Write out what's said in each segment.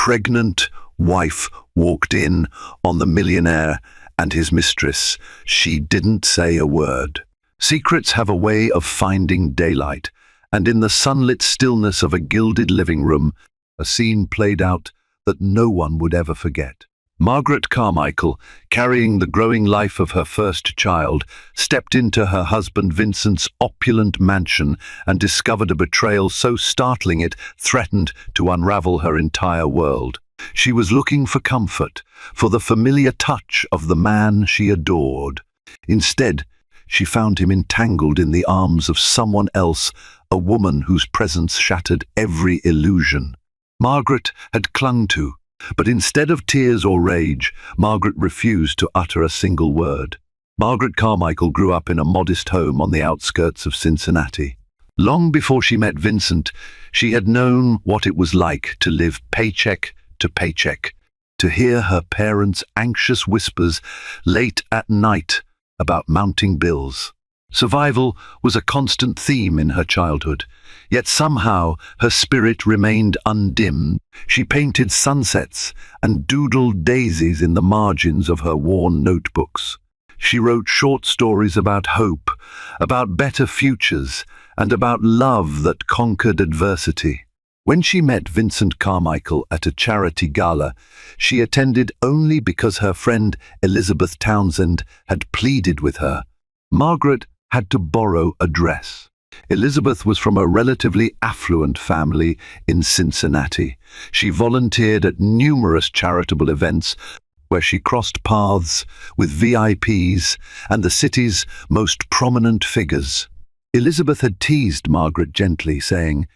pregnant wife walked in on the millionaire and his mistress, she didn't say a word. Secrets have a way of finding daylight, and in the sunlit stillness of a gilded living room, a scene played out that no one would ever forget. Margaret Carmichael, carrying the growing life of her first child, stepped into her husband Vincent's opulent mansion and discovered a betrayal so startling it threatened to unravel her entire world. She was looking for comfort, for the familiar touch of the man she adored. Instead, she found him entangled in the arms of someone else, a woman whose presence shattered every illusion. Margaret had clung to, but instead of tears or rage, Margaret refused to utter a single word. Margaret Carmichael grew up in a modest home on the outskirts of Cincinnati. Long before she met Vincent, she had known what it was like to live paycheck to paycheck, to hear her parents' anxious whispers late at night about mounting bills. Survival was a constant theme in her childhood, yet somehow her spirit remained undimmed. She painted sunsets and doodled daisies in the margins of her worn notebooks. She wrote short stories about hope, about better futures, and about love that conquered adversity. When she met Vincent Carmichael at a charity gala, she attended only because her friend Elizabeth Townsend had pleaded with her. Margaret had to borrow a dress. Elizabeth was from a relatively affluent family in Cincinnati. She volunteered at numerous charitable events where she crossed paths with VIPs and the city's most prominent figures. Elizabeth had teased Margaret gently, saying,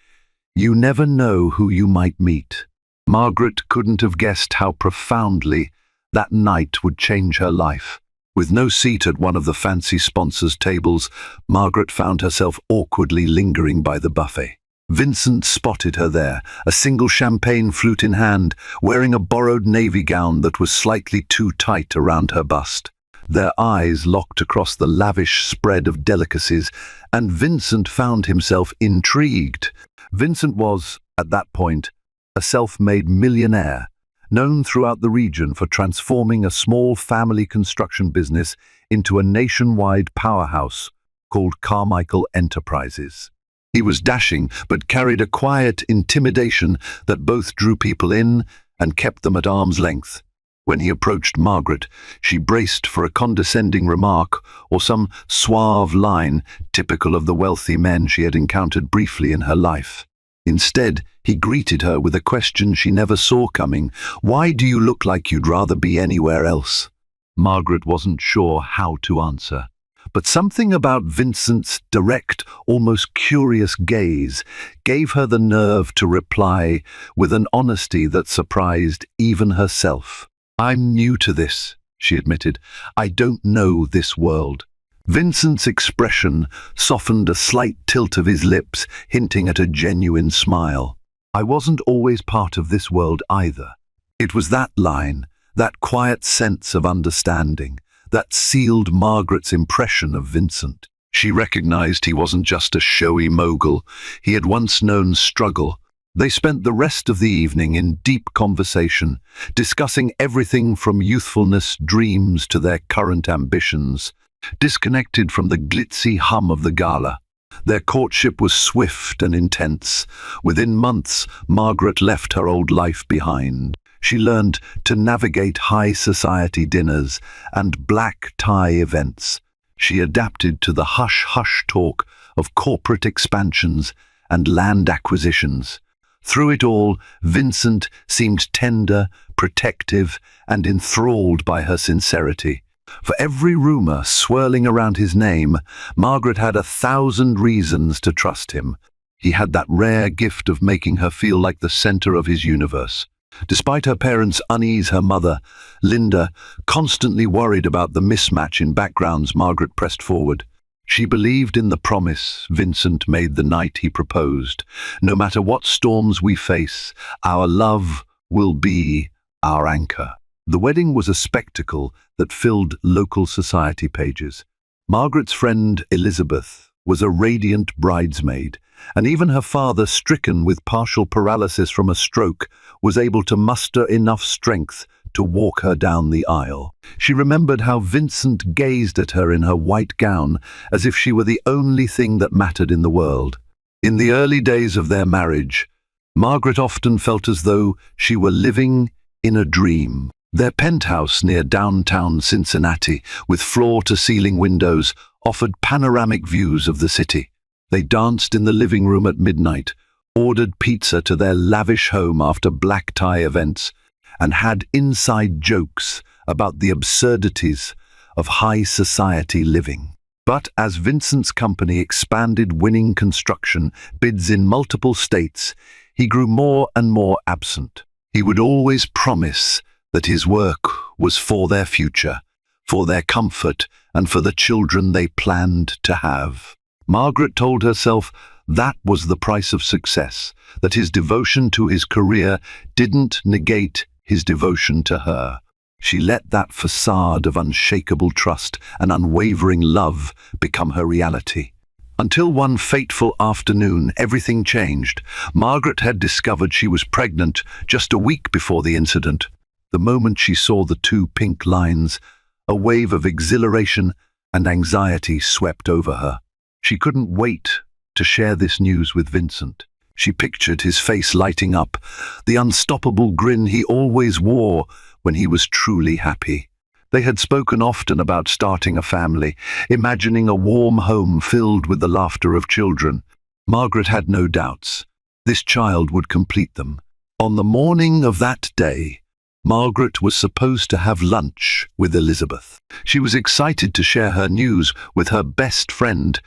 "You never know who you might meet." Margaret couldn't have guessed how profoundly that night would change her life. With no seat at one of the fancy sponsors' tables, Margaret found herself awkwardly lingering by the buffet. Vincent spotted her there, a single champagne flute in hand, wearing a borrowed navy gown that was slightly too tight around her bust. Their eyes locked across the lavish spread of delicacies, and Vincent found himself intrigued. Vincent was, at that point, a self-made millionaire, known throughout the region for transforming a small family construction business into a nationwide powerhouse called Carmichael Enterprises. He was dashing, but carried a quiet intimidation that both drew people in and kept them at arm's length. When he approached Margaret, she braced for a condescending remark or some suave line typical of the wealthy men she had encountered briefly in her life. Instead, he greeted her with a question she never saw coming. "Why do you look like you'd rather be anywhere else?" Margaret wasn't sure how to answer, but something about Vincent's direct, almost curious gaze gave her the nerve to reply with an honesty that surprised even herself. "I'm new to this," she admitted. "I don't know this world." Vincent's expression softened, a slight tilt of his lips, hinting at a genuine smile. "I wasn't always part of this world either." It was that line, that quiet sense of understanding, that sealed Margaret's impression of Vincent. She recognized he wasn't just a showy mogul. He had once known struggle. They spent the rest of the evening in deep conversation, discussing everything from youthfulness dreams to their current ambitions, disconnected from the glitzy hum of the gala. Their courtship was swift and intense. Within months, Margaret left her old life behind. She learned to navigate high society dinners and black tie events. She adapted to the hush-hush talk of corporate expansions and land acquisitions. Through it all, Vincent seemed tender, protective, and enthralled by her sincerity. For every rumor swirling around his name, Margaret had 1,000 reasons to trust him. He had that rare gift of making her feel like the center of his universe. Despite her parents' unease, her mother, Linda, constantly worried about the mismatch in backgrounds, Margaret pressed forward. She believed in the promise Vincent made the night he proposed. "No matter what storms we face, our love will be our anchor." The wedding was a spectacle that filled local society pages. Margaret's friend Elizabeth was a radiant bridesmaid, and even her father, stricken with partial paralysis from a stroke, was able to muster enough strength to walk her down the aisle. She remembered how Vincent gazed at her in her white gown as if she were the only thing that mattered in the world. In the early days of their marriage, Margaret often felt as though she were living in a dream. Their penthouse near downtown Cincinnati, with floor-to-ceiling windows, offered panoramic views of the city. They danced in the living room at midnight, ordered pizza to their lavish home after black tie events, and had inside jokes about the absurdities of high society living. But as Vincent's company expanded, winning construction bids in multiple states, he grew more and more absent. He would always promise that his work was for their future, for their comfort, and for the children they planned to have. Margaret told herself that was the price of success, that his devotion to his career didn't negate his devotion to her. She let that facade of unshakable trust and unwavering love become her reality. Until one fateful afternoon, everything changed. Margaret had discovered she was pregnant just a week before the incident. The moment she saw the 2 pink lines, a wave of exhilaration and anxiety swept over her. She couldn't wait to share this news with Vincent. She pictured his face lighting up, the unstoppable grin he always wore when he was truly happy. They had spoken often about starting a family, imagining a warm home filled with the laughter of children. Margaret had no doubts. This child would complete them. On the morning of that day, Margaret was supposed to have lunch with Elizabeth. She was excited to share her news with her best friend,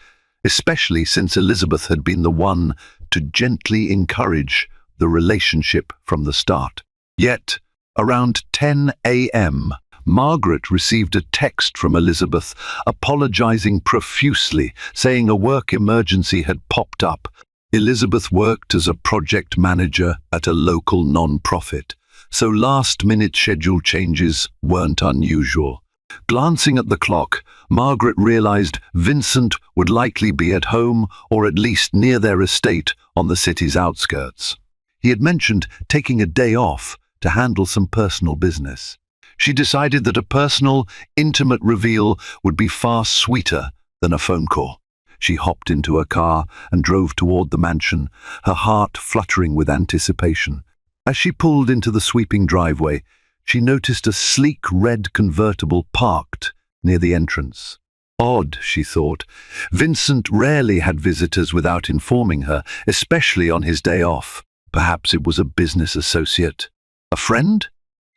especially since Elizabeth had been the one to gently encourage the relationship from the start. Yet, around 10 a.m., Margaret received a text from Elizabeth apologizing profusely, saying a work emergency had popped up. Elizabeth worked as a project manager at a local non-profit, so last-minute schedule changes weren't unusual. Glancing at the clock, Margaret realized Vincent would likely be at home or at least near their estate on the city's outskirts. He had mentioned taking a day off to handle some personal business. She decided that a personal, intimate reveal would be far sweeter than a phone call. She hopped into her car and drove toward the mansion, her heart fluttering with anticipation. As she pulled into the sweeping driveway, she noticed a sleek red convertible parked near the entrance. Odd, she thought. Vincent rarely had visitors without informing her, especially on his day off. Perhaps it was a business associate. A friend?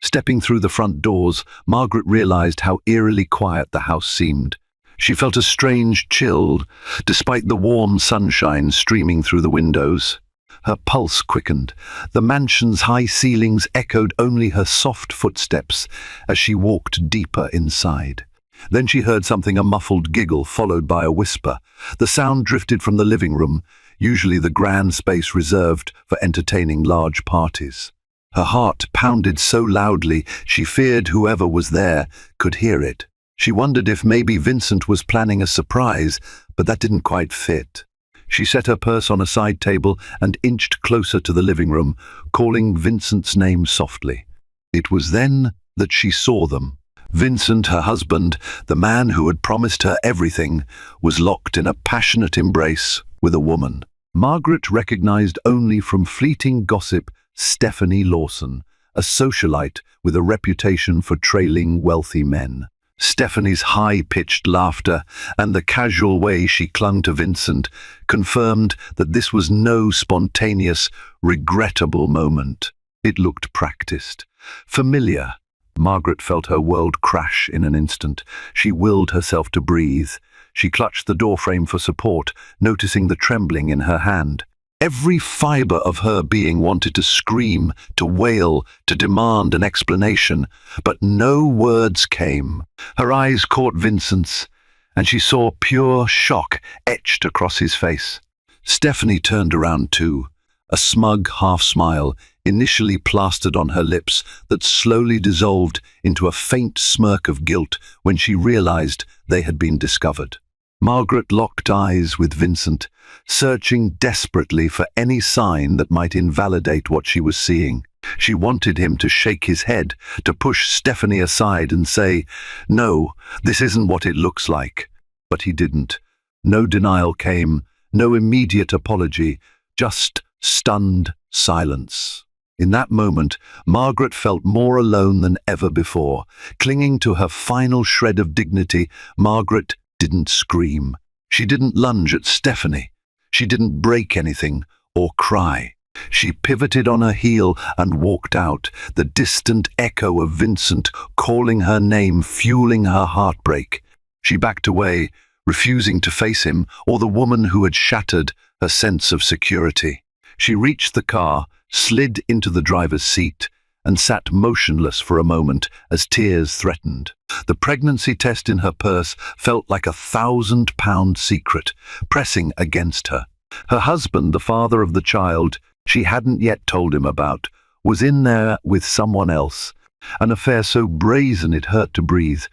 Stepping through the front doors, Margaret realized how eerily quiet the house seemed. She felt a strange chill, despite the warm sunshine streaming through the windows. Her pulse quickened. The mansion's high ceilings echoed only her soft footsteps as she walked deeper inside. Then she heard something, a muffled giggle followed by a whisper. The sound drifted from the living room, usually the grand space reserved for entertaining large parties. Her heart pounded so loudly she feared whoever was there could hear it. She wondered if maybe Vincent was planning a surprise, but that didn't quite fit. She set her purse on a side table and inched closer to the living room, calling Vincent's name softly. It was then that she saw them. Vincent, her husband, the man who had promised her everything, was locked in a passionate embrace with a woman. Margaret recognized only from fleeting gossip Stephanie Lawson, a socialite with a reputation for trailing wealthy men. Stephanie's high-pitched laughter and the casual way she clung to Vincent confirmed that this was no spontaneous, regrettable moment. It looked practiced, familiar. Margaret felt her world crash in an instant. She willed herself to breathe. She clutched the doorframe for support, noticing the trembling in her hand. Every fiber of her being wanted to scream, to wail, to demand an explanation, but no words came. Her eyes caught Vincent's, and she saw pure shock etched across his face. Stephanie turned around too, a smug half-smile initially plastered on her lips that slowly dissolved into a faint smirk of guilt when she realized they had been discovered. Margaret locked eyes with Vincent, searching desperately for any sign that might invalidate what she was seeing. She wanted him to shake his head, to push Stephanie aside and say, "No, this isn't what it looks like." But he didn't. No denial came, no immediate apology, just stunned silence. In that moment, Margaret felt more alone than ever before. Clinging to her final shred of dignity, Margaret didn't scream. She didn't lunge at Stephanie. She didn't break anything or cry. She pivoted on her heel and walked out, the distant echo of Vincent calling her name fueling her heartbreak. She backed away, refusing to face him or the woman who had shattered her sense of security. She reached the car, slid into the driver's seat, and sat motionless for a moment as tears threatened. The pregnancy test in her purse felt like 1,000-pound secret, pressing against her. Her husband, the father of the child she hadn't yet told him about, was in there with someone else, an affair so brazen it hurt to breathe.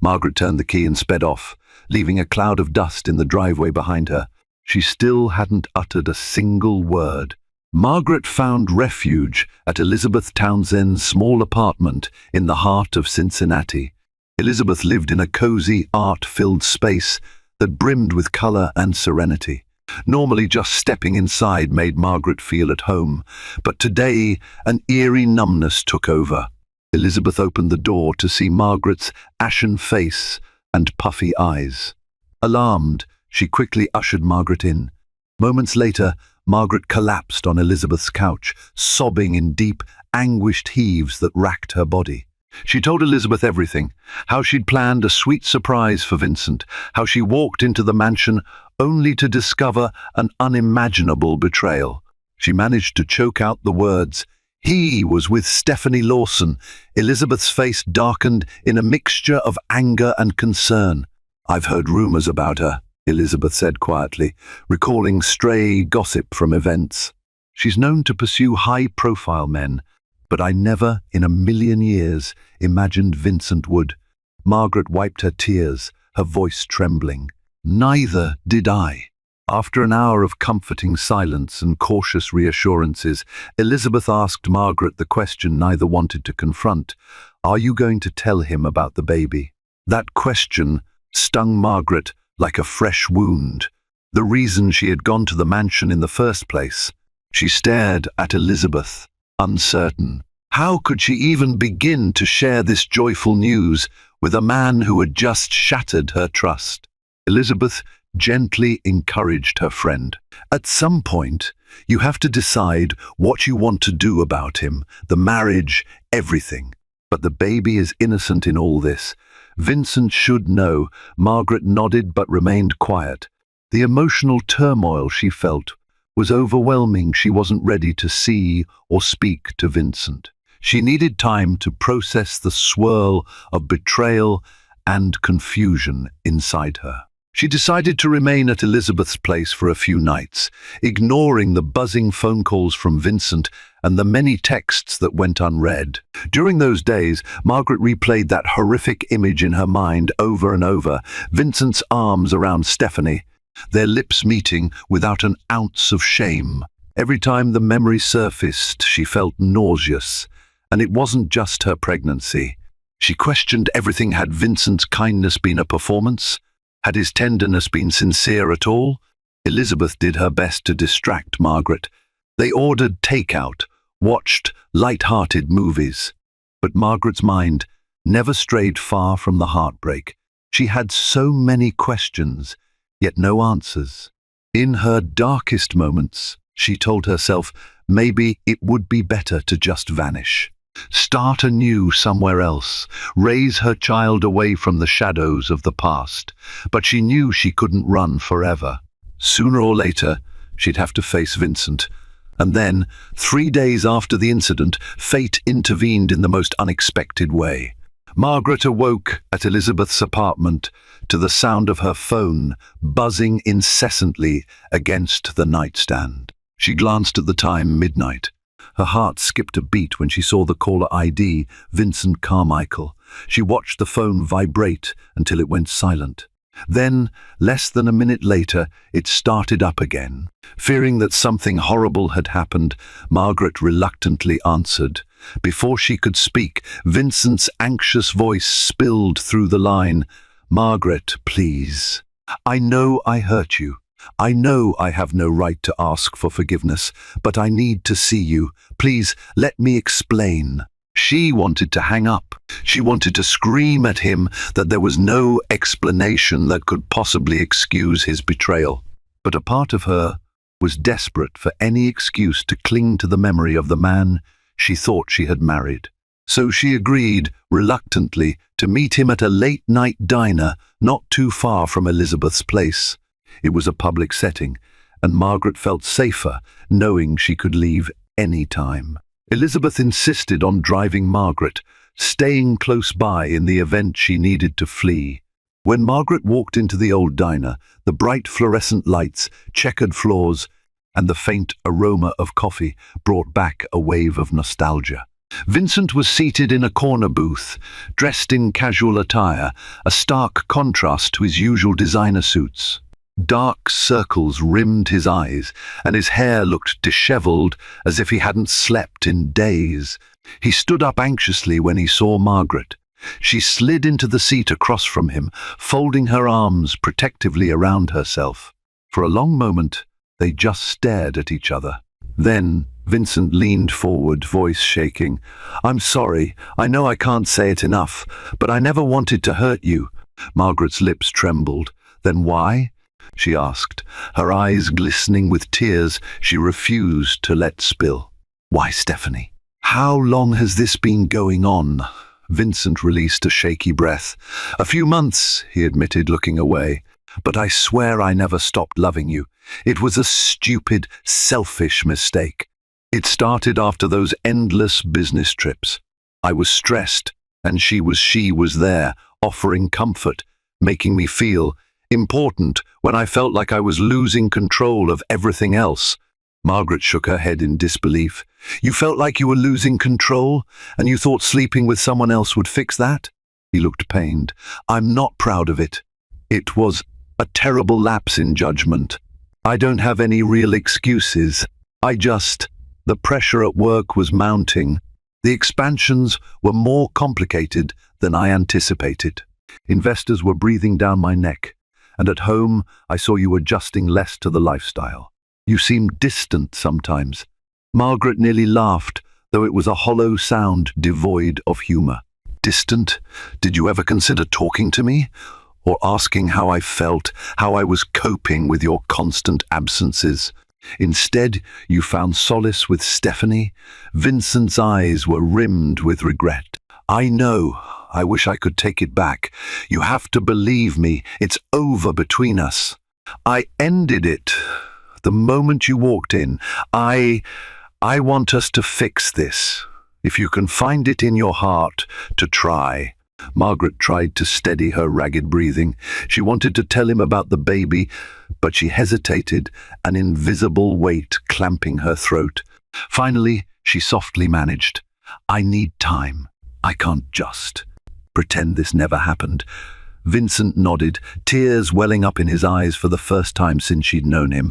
Margaret turned the key and sped off, leaving a cloud of dust in the driveway behind her. She still hadn't uttered a single word. Margaret found refuge at Elizabeth Townsend's small apartment in the heart of Cincinnati. Elizabeth lived in a cozy, art-filled space that brimmed with color and serenity. Normally, just stepping inside made Margaret feel at home, but today an eerie numbness took over. Elizabeth opened the door to see Margaret's ashen face and puffy eyes. Alarmed, she quickly ushered Margaret in. Moments later, Margaret collapsed on Elizabeth's couch, sobbing in deep, anguished heaves that racked her body. She told Elizabeth everything, how she'd planned a sweet surprise for Vincent, how she walked into the mansion only to discover an unimaginable betrayal. She managed to choke out the words, "He was with Stephanie Lawson." Elizabeth's face darkened in a mixture of anger and concern. "I've heard rumors about her," Elizabeth said quietly, recalling stray gossip from events. "She's known to pursue high-profile men, but I never in a million years imagined Vincent would." Margaret wiped her tears, her voice trembling. "Neither did I." After an hour of comforting silence and cautious reassurances, Elizabeth asked Margaret the question neither wanted to confront. "Are you going to tell him about the baby?" That question stung Margaret like a fresh wound, the reason she had gone to the mansion in the first place. She stared at Elizabeth, uncertain. How could she even begin to share this joyful news with a man who had just shattered her trust? Elizabeth gently encouraged her friend. "At some point, you have to decide what you want to do about him, the marriage, everything. But the baby is innocent in all this. Vincent should know." Margaret nodded but remained quiet. The emotional turmoil she felt was overwhelming. She wasn't ready to see or speak to Vincent. She needed time to process the swirl of betrayal and confusion inside her. She decided to remain at Elizabeth's place for a few nights, ignoring the buzzing phone calls from Vincent and the many texts that went unread. During those days, Margaret replayed that horrific image in her mind over and over, Vincent's arms around Stephanie, their lips meeting without an ounce of shame. Every time the memory surfaced, she felt nauseous, and it wasn't just her pregnancy. She questioned everything. Had Vincent's kindness been a performance? Had his tenderness been sincere at all? Elizabeth did her best to distract Margaret. They ordered takeout, watched light-hearted movies. But Margaret's mind never strayed far from the heartbreak. She had so many questions, yet no answers. In her darkest moments, she told herself maybe it would be better to just vanish. Start anew somewhere else, raise her child away from the shadows of the past. But she knew she couldn't run forever. Sooner or later, she'd have to face Vincent. And then, 3 days after the incident, fate intervened in the most unexpected way. Margaret awoke at Elizabeth's apartment to the sound of her phone buzzing incessantly against the nightstand. She glanced at the time, midnight. Her heart skipped a beat when she saw the caller ID, Vincent Carmichael. She watched the phone vibrate until it went silent. Then, less than a minute later, it started up again. Fearing that something horrible had happened, Margaret reluctantly answered. Before she could speak, Vincent's anxious voice spilled through the line. "Margaret, please. I know I hurt you. I know I have no right to ask for forgiveness, but I need to see you. Please, let me explain." She wanted to hang up. She wanted to scream at him that there was no explanation that could possibly excuse his betrayal. But a part of her was desperate for any excuse to cling to the memory of the man she thought she had married. So she agreed, reluctantly, to meet him at a late-night diner not too far from Elizabeth's place. It was a public setting, and Margaret felt safer knowing she could leave any time. Elizabeth insisted on driving Margaret, staying close by in the event she needed to flee. When Margaret walked into the old diner, the bright fluorescent lights, checkered floors, and the faint aroma of coffee brought back a wave of nostalgia. Vincent was seated in a corner booth, dressed in casual attire, a stark contrast to his usual designer suits. Dark circles rimmed his eyes, and his hair looked disheveled, as if he hadn't slept in days. He stood up anxiously when he saw Margaret. She slid into the seat across from him, folding her arms protectively around herself. For a long moment, they just stared at each other. Then Vincent leaned forward, voice shaking. "I'm sorry. I know I can't say it enough, but I never wanted to hurt you." Margaret's lips trembled. "Then why?" she asked, her eyes glistening with tears she refused to let spill. "Why, Stephanie? How long has this been going on?" Vincent released a shaky breath. "A few months," he admitted, looking away. "But I swear I never stopped loving you. It was a stupid, selfish mistake. It started after those endless business trips. I was stressed, and she was there, offering comfort, making me feel important when I felt like I was losing control of everything else." Margaret shook her head in disbelief. "You felt like you were losing control, and you thought sleeping with someone else would fix that?" He looked pained. "I'm not proud of it. It was a terrible lapse in judgment. I don't have any real excuses. The pressure at work was mounting. The expansions were more complicated than I anticipated. Investors were breathing down my neck. And at home, I saw you adjusting less to the lifestyle. You seemed distant sometimes." Margaret nearly laughed, though it was a hollow sound devoid of humor. "Distant? Did you ever consider talking to me? Or asking how I felt, how I was coping with your constant absences? Instead, you found solace with Stephanie." Vincent's eyes were rimmed with regret. "I know. I wish I could take it back. You have to believe me. It's over between us. I ended it the moment you walked in. I want us to fix this. If you can find it in your heart to try." Margaret tried to steady her ragged breathing. She wanted to tell him about the baby, but she hesitated, an invisible weight clamping her throat. Finally, she softly managed. "I need time. I can't just pretend this never happened." Vincent nodded, tears welling up in his eyes for the first time since she'd known him.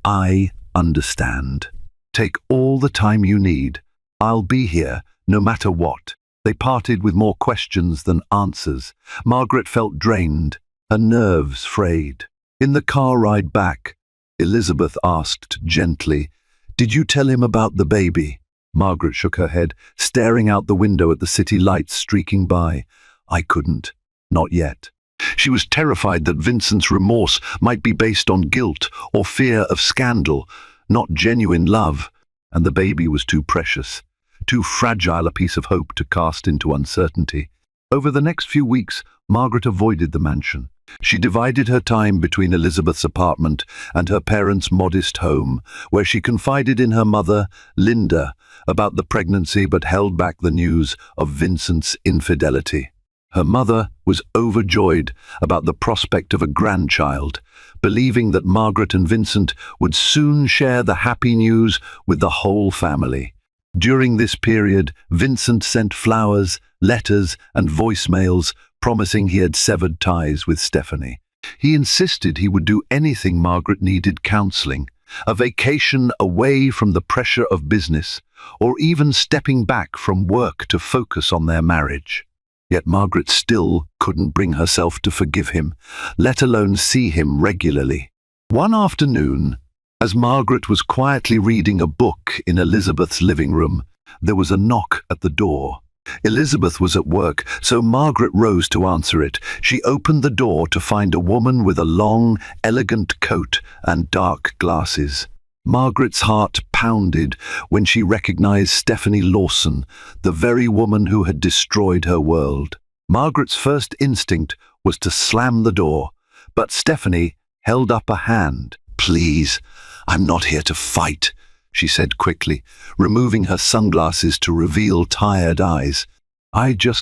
"I understand. Take all the time you need. I'll be here, no matter what." They parted with more questions than answers. Margaret felt drained, her nerves frayed. In the car ride back, Elizabeth asked gently, "Did you tell him about the baby?" Margaret shook her head, staring out the window at the city lights streaking by. "I couldn't. Not yet." She was terrified that Vincent's remorse might be based on guilt or fear of scandal, not genuine love, and the baby was too precious, too fragile a piece of hope to cast into uncertainty. Over the next few weeks, Margaret avoided the mansion. She divided her time between Elizabeth's apartment and her parents' modest home, where she confided in her mother, Linda, about the pregnancy but held back the news of Vincent's infidelity. Her mother was overjoyed about the prospect of a grandchild, believing that Margaret and Vincent would soon share the happy news with the whole family. During this period, Vincent sent flowers, letters, and voicemails promising he had severed ties with Stephanie. He insisted he would do anything Margaret needed: counseling, a vacation away from the pressure of business, or even stepping back from work to focus on their marriage. Yet Margaret still couldn't bring herself to forgive him, let alone see him regularly. One afternoon, as Margaret was quietly reading a book in Elizabeth's living room, there was a knock at the door. Elizabeth was at work, so Margaret rose to answer it. She opened the door to find a woman with a long, elegant coat and dark glasses. Margaret's heart pounded when she recognized Stephanie Lawson, the very woman who had destroyed her world. Margaret's first instinct was to slam the door, but Stephanie held up a hand. "Please, I'm not here to fight," she said quickly, removing her sunglasses to reveal tired eyes.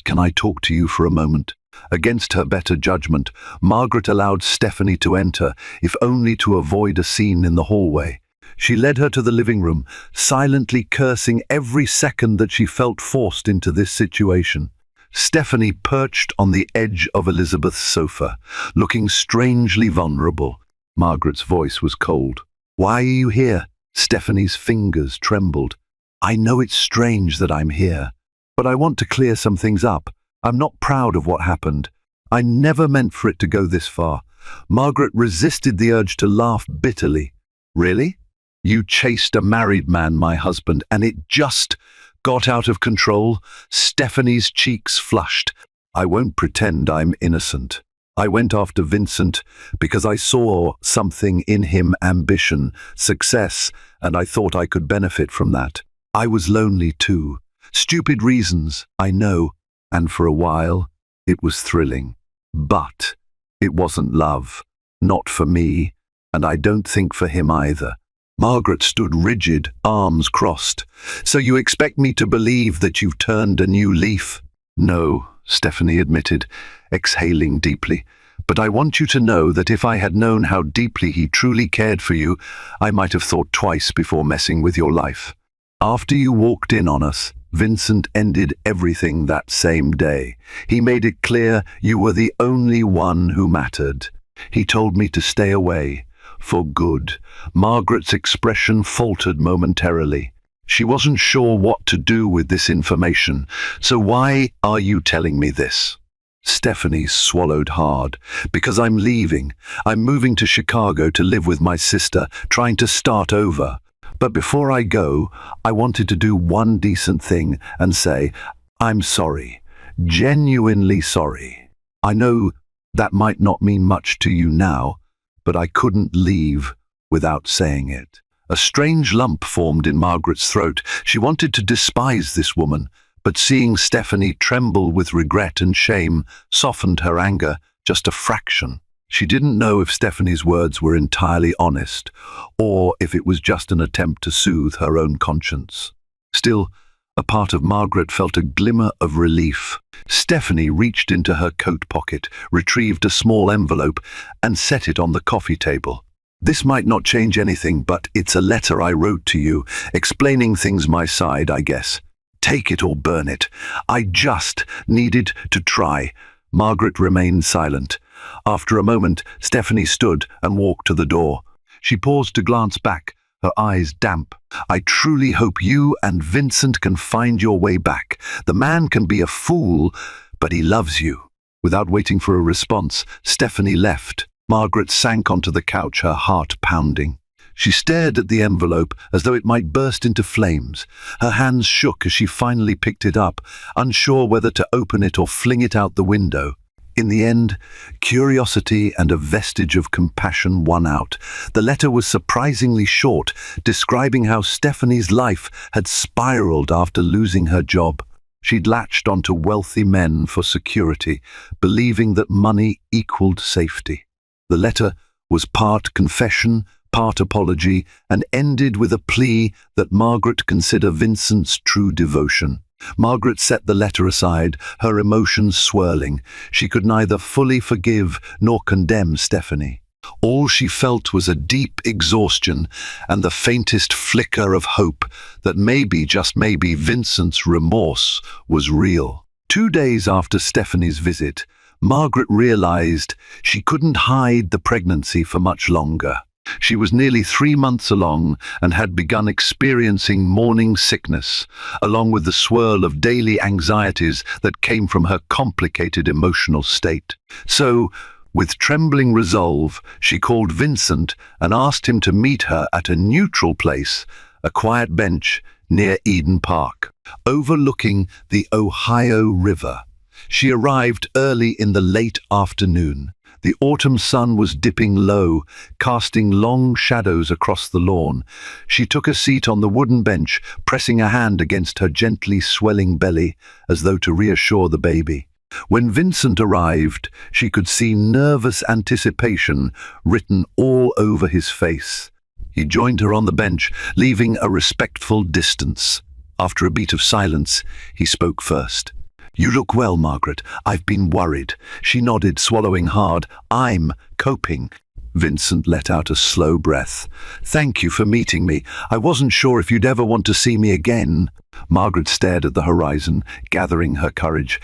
Can I talk to you for a moment?" Against her better judgment, Margaret allowed Stephanie to enter, if only to avoid a scene in the hallway. She led her to the living room, silently cursing every second that she felt forced into this situation. Stephanie perched on the edge of Elizabeth's sofa, looking strangely vulnerable. Margaret's voice was cold. "Why are you here?" Stephanie's fingers trembled. "I know it's strange that I'm here, but I want to clear some things up. I'm not proud of what happened. I never meant for it to go this far." Margaret resisted the urge to laugh bitterly. "Really? You chased a married man, my husband, and it just got out of control?" Stephanie's cheeks flushed. "I won't pretend I'm innocent. I went after Vincent because I saw something in him: ambition, success, and I thought I could benefit from that. I was lonely too. Stupid reasons, I know, and for a while it was thrilling. But it wasn't love. Not for me, and I don't think for him either." Margaret stood rigid, arms crossed. "So you expect me to believe that you've turned a new leaf?" "No," Stephanie admitted, exhaling deeply. "But I want you to know that if I had known how deeply he truly cared for you, I might have thought twice before messing with your life. After you walked in on us, Vincent ended everything that same day. He made it clear you were the only one who mattered. He told me to stay away, for good." Margaret's expression faltered momentarily. She wasn't sure what to do with this information. "So why are you telling me this?" Stephanie swallowed hard. "Because I'm leaving. I'm moving to Chicago to live with my sister, trying to start over. But before I go, I wanted to do one decent thing and say, I'm sorry, genuinely sorry. I know that might not mean much to you now, but I couldn't leave without saying it." A strange lump formed in Margaret's throat. She wanted to despise this woman, but seeing Stephanie tremble with regret and shame softened her anger just a fraction. She didn't know if Stephanie's words were entirely honest, or if it was just an attempt to soothe her own conscience. Still, a part of Margaret felt a glimmer of relief. Stephanie reached into her coat pocket, retrieved a small envelope, and set it on the coffee table. "This might not change anything, but it's a letter I wrote to you, explaining things my side, I guess. Take it or burn it. I just needed to try." Margaret remained silent. After a moment, Stephanie stood and walked to the door. She paused to glance back, her eyes damp. "I truly hope you and Vincent can find your way back. The man can be a fool, but he loves you." Without waiting for a response, Stephanie left. Margaret sank onto the couch, her heart pounding. She stared at the envelope as though it might burst into flames. Her hands shook as she finally picked it up, unsure whether to open it or fling it out the window. In the end, curiosity and a vestige of compassion won out. The letter was surprisingly short, describing how Stephanie's life had spiraled after losing her job. She'd latched onto wealthy men for security, believing that money equaled safety. The letter was part confession, part apology, and ended with a plea that Margaret consider Vincent's true devotion. Margaret set the letter aside, her emotions swirling. She could neither fully forgive nor condemn Stephanie. All she felt was a deep exhaustion and the faintest flicker of hope that maybe, just maybe, Vincent's remorse was real. 2 days after Stephanie's visit, Margaret realized she couldn't hide the pregnancy for much longer. She was nearly 3 months along and had begun experiencing morning sickness, along with the swirl of daily anxieties that came from her complicated emotional state. So, with trembling resolve, she called Vincent and asked him to meet her at a neutral place, a quiet bench near Eden Park, overlooking the Ohio River. She arrived early in the late afternoon. The autumn sun was dipping low, casting long shadows across the lawn. She took a seat on the wooden bench, pressing a hand against her gently swelling belly, as though to reassure the baby. When Vincent arrived, she could see nervous anticipation written all over his face. He joined her on the bench, leaving a respectful distance. After a beat of silence, he spoke first. "You look well, Margaret. I've been worried." She nodded, swallowing hard. "I'm coping." Vincent let out a slow breath. "Thank you for meeting me. I wasn't sure if you'd ever want to see me again." Margaret stared at the horizon, gathering her courage.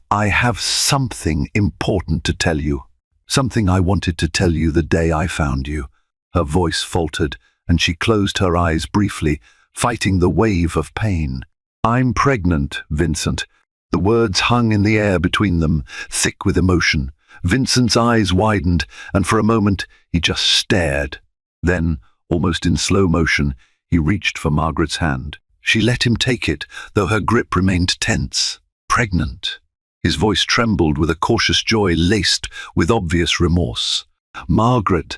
"I have something important to tell you. Something I wanted to tell you the day I found you." Her voice faltered, and she closed her eyes briefly, fighting the wave of pain. "I'm pregnant, Vincent." The words hung in the air between them, thick with emotion. Vincent's eyes widened, and for a moment he just stared. Then, almost in slow motion, he reached for Margaret's hand. She let him take it, though her grip remained tense. "Pregnant." His voice trembled with a cautious joy laced with obvious remorse. "Margaret,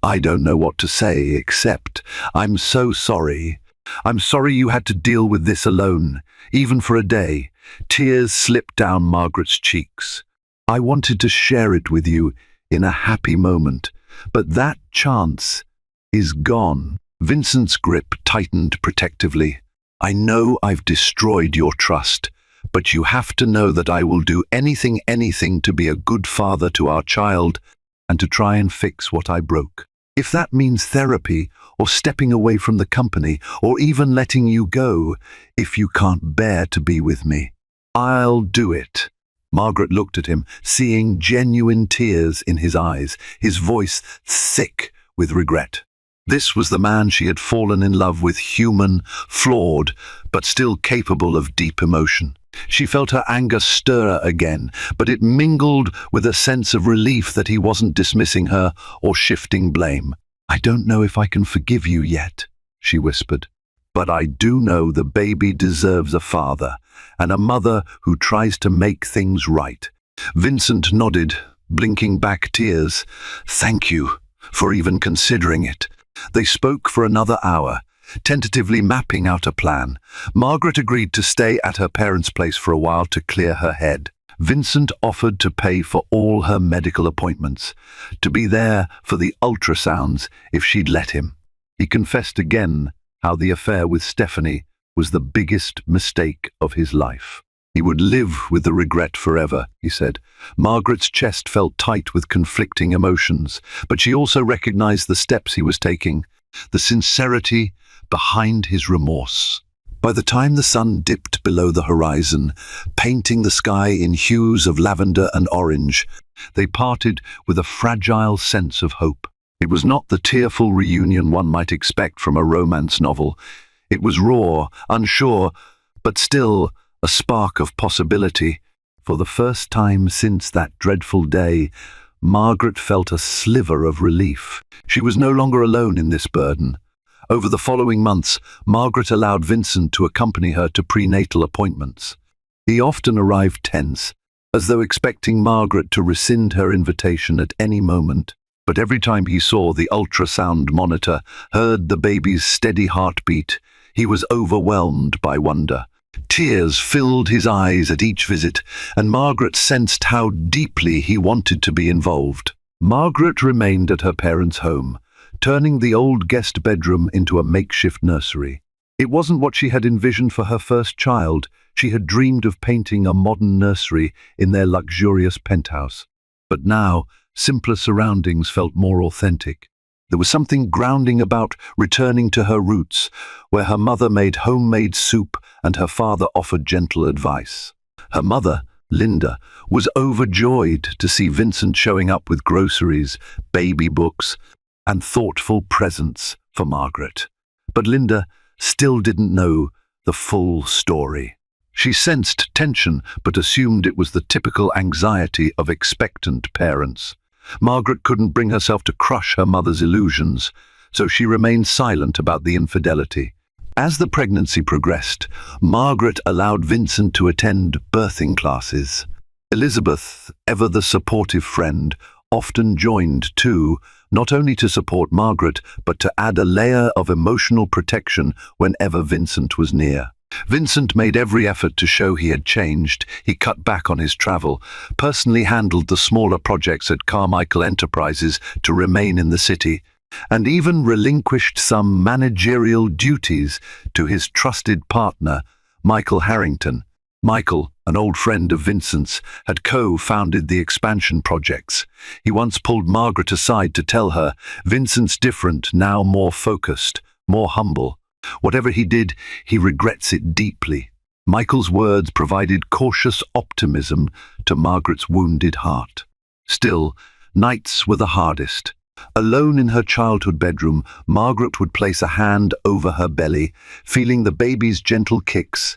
I don't know what to say, except I'm so sorry. I'm sorry you had to deal with this alone, even for a day." Tears slipped down Margaret's cheeks. "I wanted to share it with you in a happy moment, but that chance is gone." Vincent's grip tightened protectively. "I know I've destroyed your trust, but you have to know that I will do anything to be a good father to our child and to try and fix what I broke. If that means therapy, or stepping away from the company, or even letting you go, if you can't bear to be with me, I'll do it." Margaret looked at him, seeing genuine tears in his eyes, his voice thick with regret. This was the man she had fallen in love with, human, flawed, but still capable of deep emotion. She felt her anger stir again, but it mingled with a sense of relief that he wasn't dismissing her or shifting blame. "I don't know if I can forgive you yet," she whispered, "but I do know the baby deserves a father, and a mother who tries to make things right." Vincent nodded, blinking back tears. "Thank you for even considering it." They spoke for another hour, tentatively mapping out a plan. Margaret agreed to stay at her parents' place for a while to clear her head. Vincent offered to pay for all her medical appointments, to be there for the ultrasounds if she'd let him. He confessed again how the affair with Stephanie was the biggest mistake of his life. He would live with the regret forever, he said. Margaret's chest felt tight with conflicting emotions, but she also recognized the steps he was taking, the sincerity behind his remorse. By the time the sun dipped below the horizon, painting the sky in hues of lavender and orange, they parted with a fragile sense of hope. It was not the tearful reunion one might expect from a romance novel. It was raw, unsure, but still a spark of possibility. For the first time since that dreadful day, Margaret felt a sliver of relief. She was no longer alone in this burden. Over the following months, Margaret allowed Vincent to accompany her to prenatal appointments. He often arrived tense, as though expecting Margaret to rescind her invitation at any moment. But every time he saw the ultrasound monitor, heard the baby's steady heartbeat, he was overwhelmed by wonder. Tears filled his eyes at each visit, and Margaret sensed how deeply he wanted to be involved. Margaret remained at her parents' home, turning the old guest bedroom into a makeshift nursery. It wasn't what she had envisioned for her first child. She had dreamed of painting a modern nursery in their luxurious penthouse. But now, simpler surroundings felt more authentic. There was something grounding about returning to her roots, where her mother made homemade soup and her father offered gentle advice. Her mother, Linda was overjoyed to see Vincent showing up with groceries, baby books, and thoughtful presents for Margaret. But Linda still didn't know the full story. She sensed tension, but assumed it was the typical anxiety of expectant parents. Margaret couldn't bring herself to crush her mother's illusions, so she remained silent about the infidelity. As the pregnancy progressed, Margaret allowed Vincent to attend birthing classes. Elizabeth, ever the supportive friend, often joined too, not only to support Margaret, but to add a layer of emotional protection whenever Vincent was near. Vincent made every effort to show he had changed. He cut back on his travel, personally handled the smaller projects at Carmichael Enterprises to remain in the city, and even relinquished some managerial duties to his trusted partner, Michael Harrington. Michael, an old friend of Vincent's, had co-founded the expansion projects. He once pulled Margaret aside to tell her, "Vincent's different, now more focused, more humble. Whatever he did, he regrets it deeply." Michael's words provided cautious optimism to Margaret's wounded heart. Still, nights were the hardest. Alone in her childhood bedroom, Margaret would place a hand over her belly, feeling the baby's gentle kicks,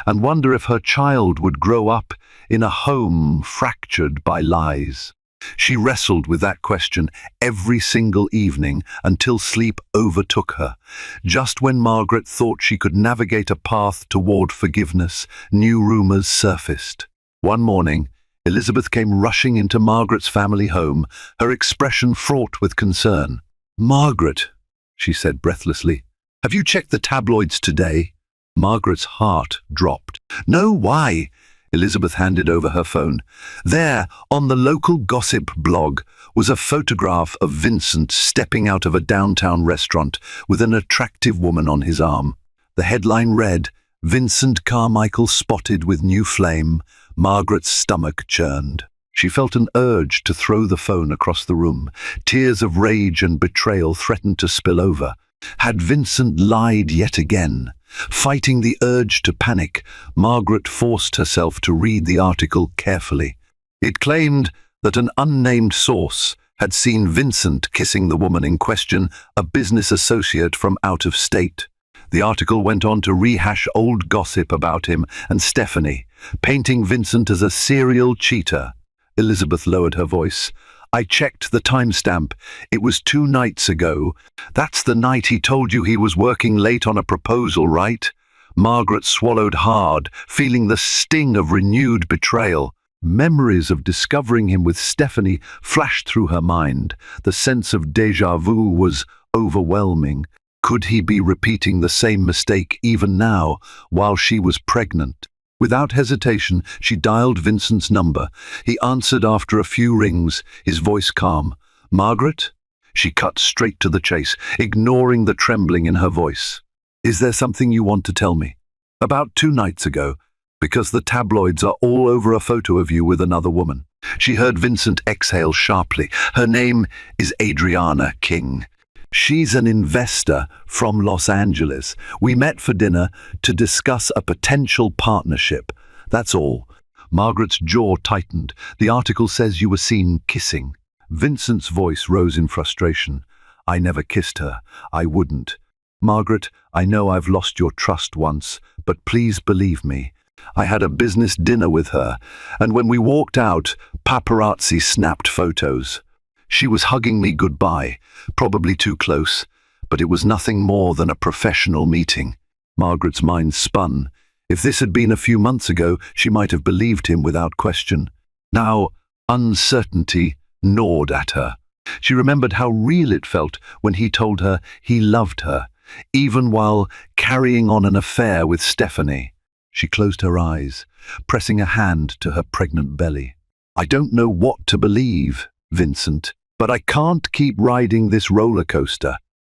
and wonder if her child would grow up in a home fractured by lies. She wrestled with that question every single evening until sleep overtook her. Just when Margaret thought she could navigate a path toward forgiveness, new rumors surfaced. One morning, Elizabeth came rushing into Margaret's family home, her expression fraught with concern. "Margaret," she said breathlessly, "have you checked the tabloids today?" Margaret's heart dropped. "No, why?" Elizabeth handed over her phone. There, on the local gossip blog, was a photograph of Vincent stepping out of a downtown restaurant with an attractive woman on his arm. The headline read, "Vincent Carmichael spotted with new flame." Margaret's stomach churned. She felt an urge to throw the phone across the room. Tears of rage and betrayal threatened to spill over. Had Vincent lied yet again? Fighting the urge to panic, Margaret forced herself to read the article carefully. It claimed that an unnamed source had seen Vincent kissing the woman in question, a business associate from out of state. The article went on to rehash old gossip about him and Stephanie, painting Vincent as a serial cheater. Elizabeth lowered her voice. "I checked the timestamp. It was 2 nights ago. That's the night he told you he was working late on a proposal, right?" Margaret swallowed hard, feeling the sting of renewed betrayal. Memories of discovering him with Stephanie flashed through her mind. The sense of déjà vu was overwhelming. Could he be repeating the same mistake even now, while she was pregnant? Without hesitation, she dialed Vincent's number. He answered after a few rings, his voice calm. "Margaret?" She cut straight to the chase, ignoring the trembling in her voice. "Is there something you want to tell me?" "About 2 nights ago, because the tabloids are all over a photo of you with another woman." She heard Vincent exhale sharply. "Her name is Adriana King. She's an investor from Los Angeles. We met for dinner to discuss a potential partnership. That's all." Margaret's jaw tightened. "The article says you were seen kissing." Vincent's voice rose in frustration. "I never kissed her. I wouldn't. Margaret, I know I've lost your trust once, but please believe me. I had a business dinner with her, and when we walked out, paparazzi snapped photos. She was hugging me goodbye, probably too close, but it was nothing more than a professional meeting." Margaret's mind spun. If this had been a few months ago, she might have believed him without question. Now, uncertainty gnawed at her. She remembered how real it felt when he told her he loved her, even while carrying on an affair with Stephanie. She closed her eyes, pressing a hand to her pregnant belly. "I don't know what to believe, Vincent, but I can't keep riding this roller coaster."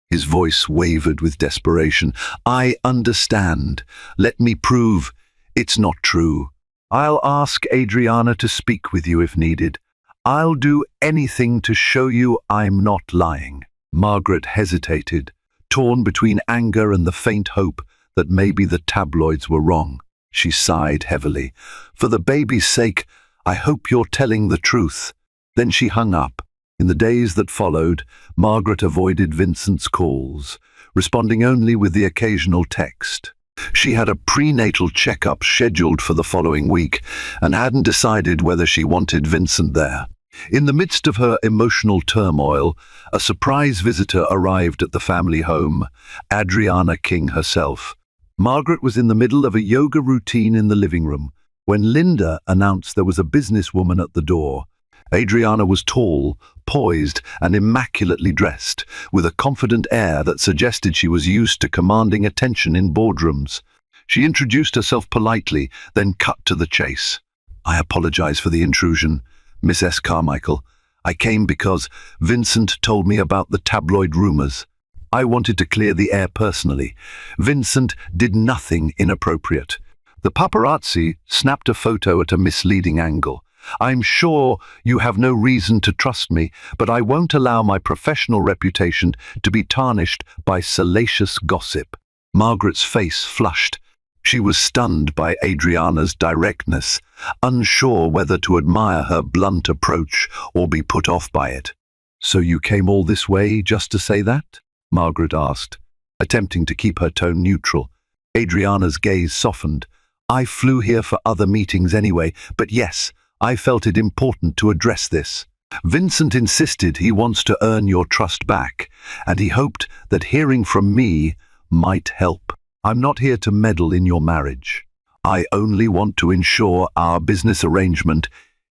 His voice wavered with desperation. "I understand. Let me prove it's not true. I'll ask Adriana to speak with you if needed. I'll do anything to show you I'm not lying." Margaret hesitated, torn between anger and the faint hope that maybe the tabloids were wrong. She sighed heavily. For the baby's sake, I hope you're telling the truth. Then she hung up. In the days that followed, Margaret avoided Vincent's calls, responding only with the occasional text. She had a prenatal checkup scheduled for the following week and hadn't decided whether she wanted Vincent there. In the midst of her emotional turmoil, a surprise visitor arrived at the family home, Adriana King herself. Margaret was in the middle of a yoga routine in the living room when Linda announced there was a businesswoman at the door. Adriana was tall, poised, and immaculately dressed, with a confident air that suggested she was used to commanding attention in boardrooms. She introduced herself politely, then cut to the chase. I apologize for the intrusion, Miss S. Carmichael. I came because Vincent told me about the tabloid rumors. I wanted to clear the air personally. Vincent did nothing inappropriate. The paparazzi snapped a photo at a misleading angle. I'm sure you have no reason to trust me, but I won't allow my professional reputation to be tarnished by salacious gossip. Margaret's face flushed. She was stunned by Adriana's directness, unsure whether to admire her blunt approach or be put off by it. So you came all this way just to say that? Margaret asked, attempting to keep her tone neutral. Adriana's gaze softened. I flew here for other meetings anyway, but yes, I felt it important to address this. Vincent insisted he wants to earn your trust back, and he hoped that hearing from me might help. I'm not here to meddle in your marriage. I only want to ensure our business arrangement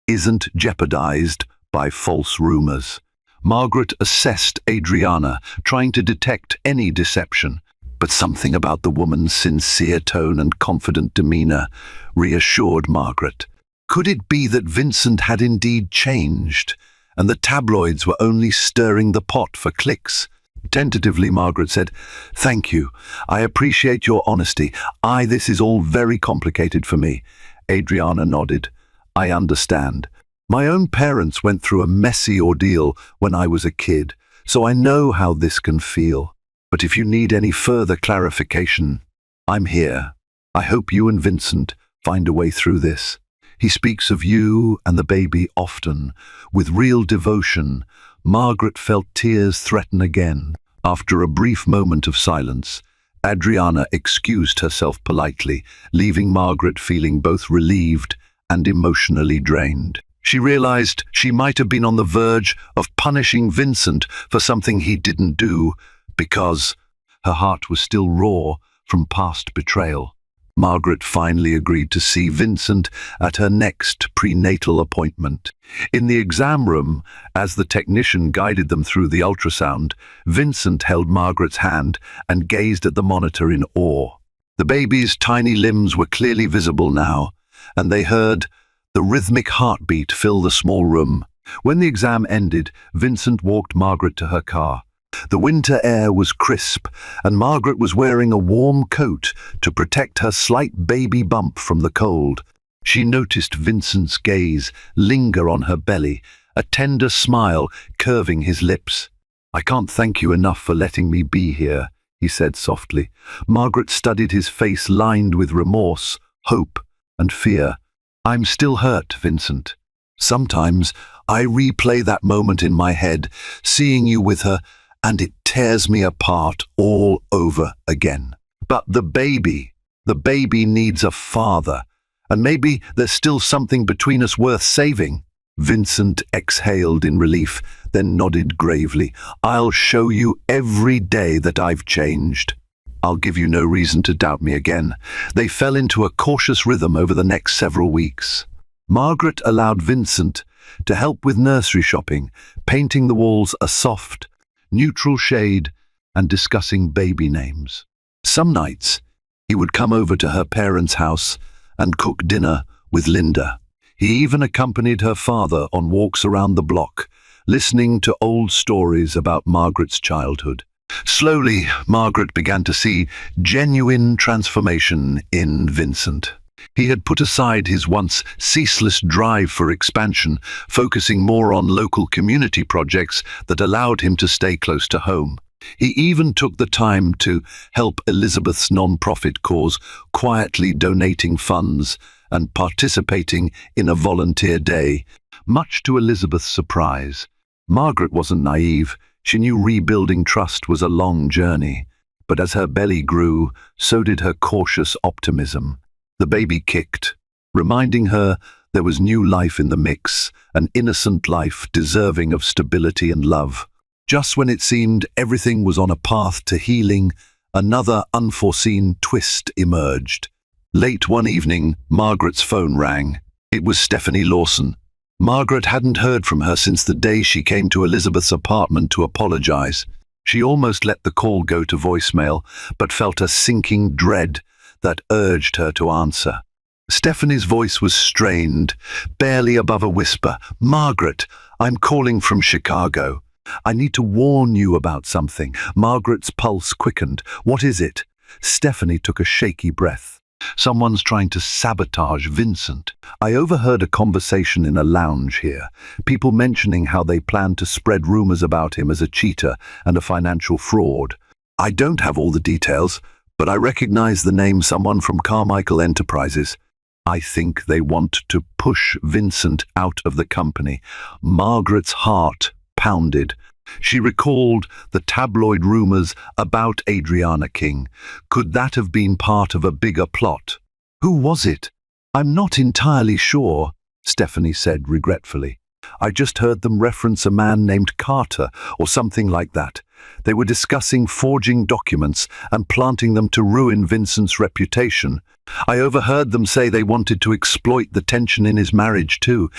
isn't jeopardized by false rumors. Margaret assessed Adriana, trying to detect any deception, but something about the woman's sincere tone and confident demeanor reassured Margaret. Could it be that Vincent had indeed changed, and the tabloids were only stirring the pot for clicks? Tentatively, Margaret said, Thank you. I appreciate your honesty. This is all very complicated for me. Adriana nodded. I understand. My own parents went through a messy ordeal when I was a kid, so I know how this can feel. But if you need any further clarification, I'm here. I hope you and Vincent find a way through this. He speaks of you and the baby often, with real devotion. Margaret felt tears threaten again. After a brief moment of silence, Adriana excused herself politely, leaving Margaret feeling both relieved and emotionally drained. She realized she might have been on the verge of punishing Vincent for something he didn't do, because her heart was still raw from past betrayal. Margaret finally agreed to see Vincent at her next prenatal appointment. In the exam room, as the technician guided them through the ultrasound, Vincent held Margaret's hand and gazed at the monitor in awe. The baby's tiny limbs were clearly visible now, and they heard the rhythmic heartbeat fill the small room. When the exam ended, Vincent walked Margaret to her car. The winter air was crisp, and Margaret was wearing a warm coat to protect her slight baby bump from the cold. She noticed Vincent's gaze linger on her belly, a tender smile curving his lips. I can't thank you enough for letting me be here, he said softly. Margaret studied his face lined with remorse, hope, and fear. I'm still hurt, Vincent. Sometimes I replay that moment in my head, seeing you with her, and it tears me apart all over again. But the baby needs a father, and maybe there's still something between us worth saving. Vincent exhaled in relief, then nodded gravely. I'll show you every day that I've changed. I'll give you no reason to doubt me again. They fell into a cautious rhythm over the next several weeks. Margaret allowed Vincent to help with nursery shopping, painting the walls a soft, neutral shade and discussing baby names. Some nights, he would come over to her parents' house and cook dinner with Linda. He even accompanied her father on walks around the block, listening to old stories about Margaret's childhood. Slowly, Margaret began to see genuine transformation in Vincent. He had put aside his once ceaseless drive for expansion, focusing more on local community projects that allowed him to stay close to home. He even took the time to help Elizabeth's non-profit cause, quietly donating funds and participating in a volunteer day. Much to Elizabeth's surprise, Margaret wasn't naive. She knew rebuilding trust was a long journey. But as her belly grew, so did her cautious optimism. The baby kicked, reminding her there was new life in the mix, an innocent life deserving of stability and love. Just when it seemed everything was on a path to healing, another unforeseen twist emerged. Late one evening, Margaret's phone rang. It was Stephanie Lawson. Margaret hadn't heard from her since the day she came to Elizabeth's apartment to apologize. She almost let the call go to voicemail, but felt a sinking dread that urged her to answer. Stephanie's voice was strained, barely above a whisper. "Margaret, I'm calling from Chicago. I need to warn you about something." Margaret's pulse quickened. "What is it?" Stephanie took a shaky breath. "Someone's trying to sabotage Vincent. I overheard a conversation in a lounge here. People mentioning how they plan to spread rumors about him as a cheater and a financial fraud. I don't have all the details, but I recognize the name, someone from Carmichael Enterprises. I think they want to push Vincent out of the company." Margaret's heart pounded. She recalled the tabloid rumors about Adriana King. Could that have been part of a bigger plot? "Who was it?" "I'm not entirely sure," Stephanie said regretfully. "I just heard them reference a man named Carter or something like that. They were discussing forging documents and planting them to ruin Vincent's reputation. I overheard them say they wanted to exploit the tension in his marriage too.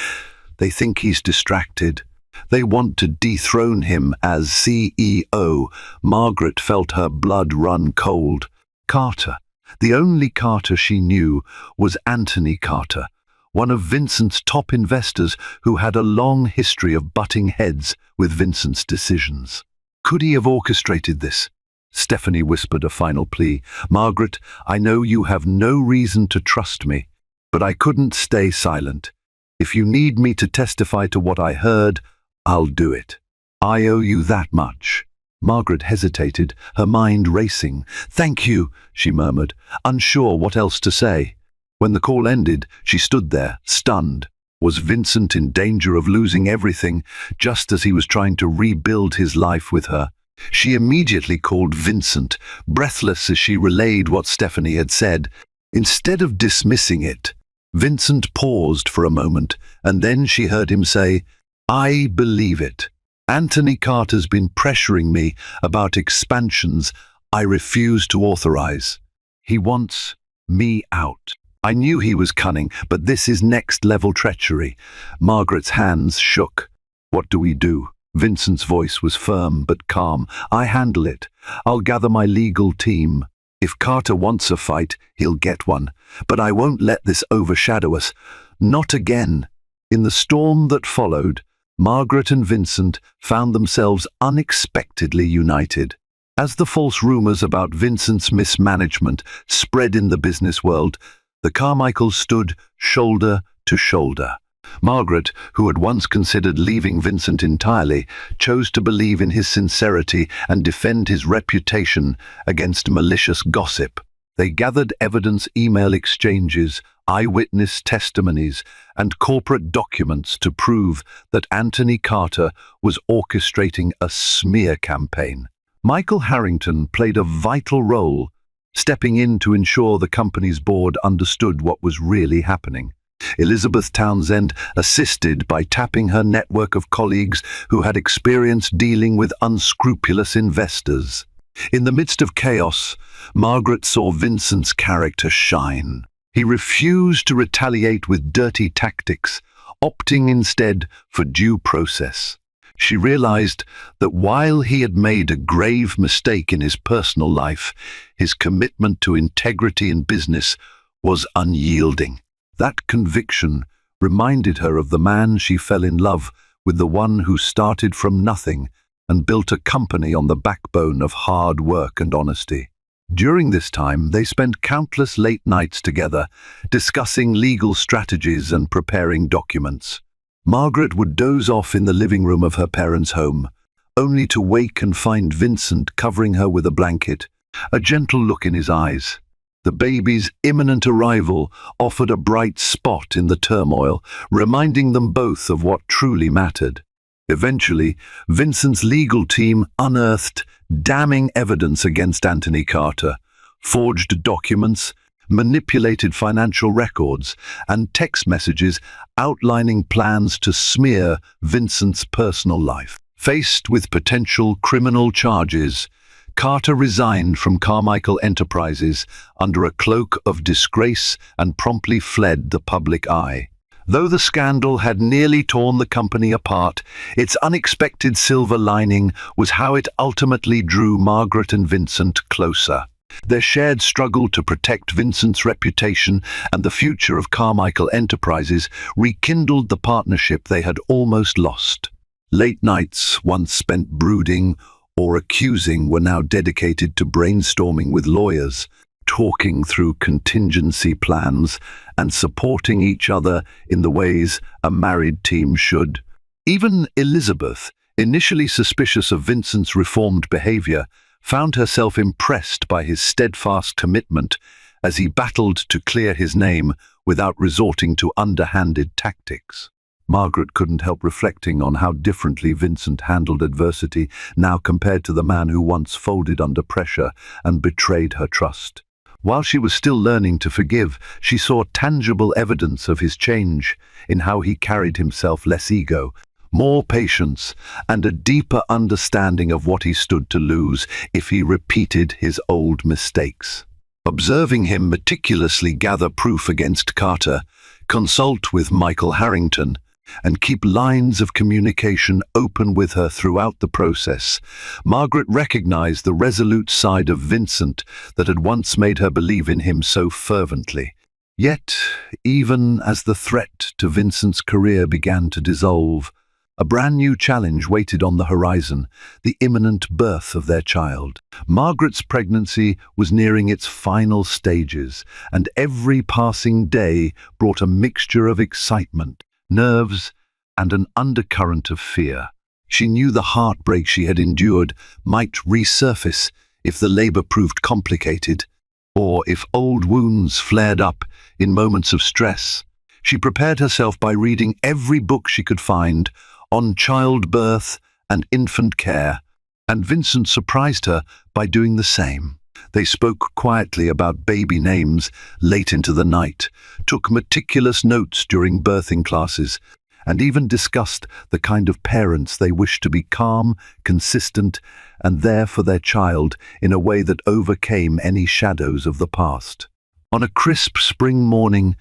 They think he's distracted. They want to dethrone him as CEO. Margaret felt her blood run cold. Carter. The only Carter she knew was Anthony Carter, one of Vincent's top investors who had a long history of butting heads with Vincent's decisions. Could he have orchestrated this? Stephanie whispered a final plea. "Margaret, I know you have no reason to trust me, but I couldn't stay silent. If you need me to testify to what I heard, I'll do it. I owe you that much." Margaret hesitated, her mind racing. "Thank you," she murmured, unsure what else to say. When the call ended, she stood there, stunned. Was Vincent in danger of losing everything, just as he was trying to rebuild his life with her? She immediately called Vincent, breathless as she relayed what Stephanie had said. Instead of dismissing it, Vincent paused for a moment, and then she heard him say, "I believe it. Anthony Carter's been pressuring me about expansions I refuse to authorize. He wants me out." I knew he was cunning, but this is next-level treachery. Margaret's hands shook. "What do we do?" Vincent's voice was firm but calm. "I handle it. I'll gather my legal team. If Carter wants a fight, he'll get one. But I won't let this overshadow us. Not again." In the storm that followed, Margaret and Vincent found themselves unexpectedly united. As the false rumors about Vincent's mismanagement spread in the business world, the Carmichaels stood shoulder to shoulder. Margaret, who had once considered leaving Vincent entirely, chose to believe in his sincerity and defend his reputation against malicious gossip. They gathered evidence, email exchanges, eyewitness testimonies, and corporate documents to prove that Anthony Carter was orchestrating a smear campaign. Michael Harrington played a vital role, stepping in to ensure the company's board understood what was really happening. Elizabeth Townsend assisted by tapping her network of colleagues who had experience dealing with unscrupulous investors. In the midst of chaos, Margaret saw Vincent's character shine. He refused to retaliate with dirty tactics, opting instead for due process. She realized that while he had made a grave mistake in his personal life, his commitment to integrity in business was unyielding. That conviction reminded her of the man she fell in love with, the one who started from nothing and built a company on the backbone of hard work and honesty. During this time, they spent countless late nights together, discussing legal strategies and preparing documents. Margaret would doze off in the living room of her parents' home, only to wake and find Vincent covering her with a blanket, a gentle look in his eyes. The baby's imminent arrival offered a bright spot in the turmoil, reminding them both of what truly mattered. Eventually, Vincent's legal team unearthed damning evidence against Anthony Carter, forged documents, manipulated financial records, and text messages outlining plans to smear Vincent's personal life. Faced with potential criminal charges, Carter resigned from Carmichael Enterprises under a cloak of disgrace and promptly fled the public eye. Though the scandal had nearly torn the company apart, its unexpected silver lining was how it ultimately drew Margaret and Vincent closer. Their shared struggle to protect Vincent's reputation and the future of Carmichael Enterprises rekindled the partnership they had almost lost. Late nights, once spent brooding or accusing, were now dedicated to brainstorming with lawyers, talking through contingency plans, and supporting each other in the ways a married team should. Even Elizabeth, initially suspicious of Vincent's reformed behavior, found herself impressed by his steadfast commitment as he battled to clear his name without resorting to underhanded tactics. Margaret couldn't help reflecting on how differently Vincent handled adversity now compared to the man who once folded under pressure and betrayed her trust. While she was still learning to forgive, she saw tangible evidence of his change in how he carried himself, less ego, more patience, and a deeper understanding of what he stood to lose if he repeated his old mistakes. Observing him meticulously gather proof against Carter, consult with Michael Harrington, and keep lines of communication open with her throughout the process, Margaret recognized the resolute side of Vincent that had once made her believe in him so fervently. Yet, even as the threat to Vincent's career began to dissolve, a brand new challenge waited on the horizon: the imminent birth of their child. Margaret's pregnancy was nearing its final stages, and every passing day brought a mixture of excitement, nerves, and an undercurrent of fear. She knew the heartbreak she had endured might resurface if the labor proved complicated, or if old wounds flared up in moments of stress. She prepared herself by reading every book she could find on childbirth and infant care, and Vincent surprised her by doing the same. They spoke quietly about baby names late into the night, took meticulous notes during birthing classes, and even discussed the kind of parents they wished to be: calm, consistent, and there for their child in a way that overcame any shadows of the past. On a crisp spring morning,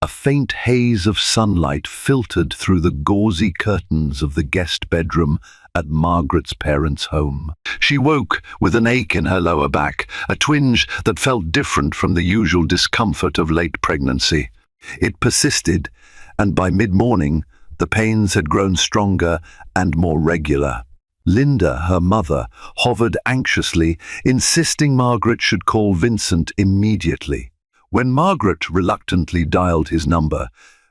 a faint haze of sunlight filtered through the gauzy curtains of the guest bedroom at Margaret's parents' home. She woke with an ache in her lower back, a twinge that felt different from the usual discomfort of late pregnancy. It persisted, and by mid-morning, the pains had grown stronger and more regular. Linda, her mother, hovered anxiously, insisting Margaret should call Vincent immediately. When Margaret reluctantly dialed his number,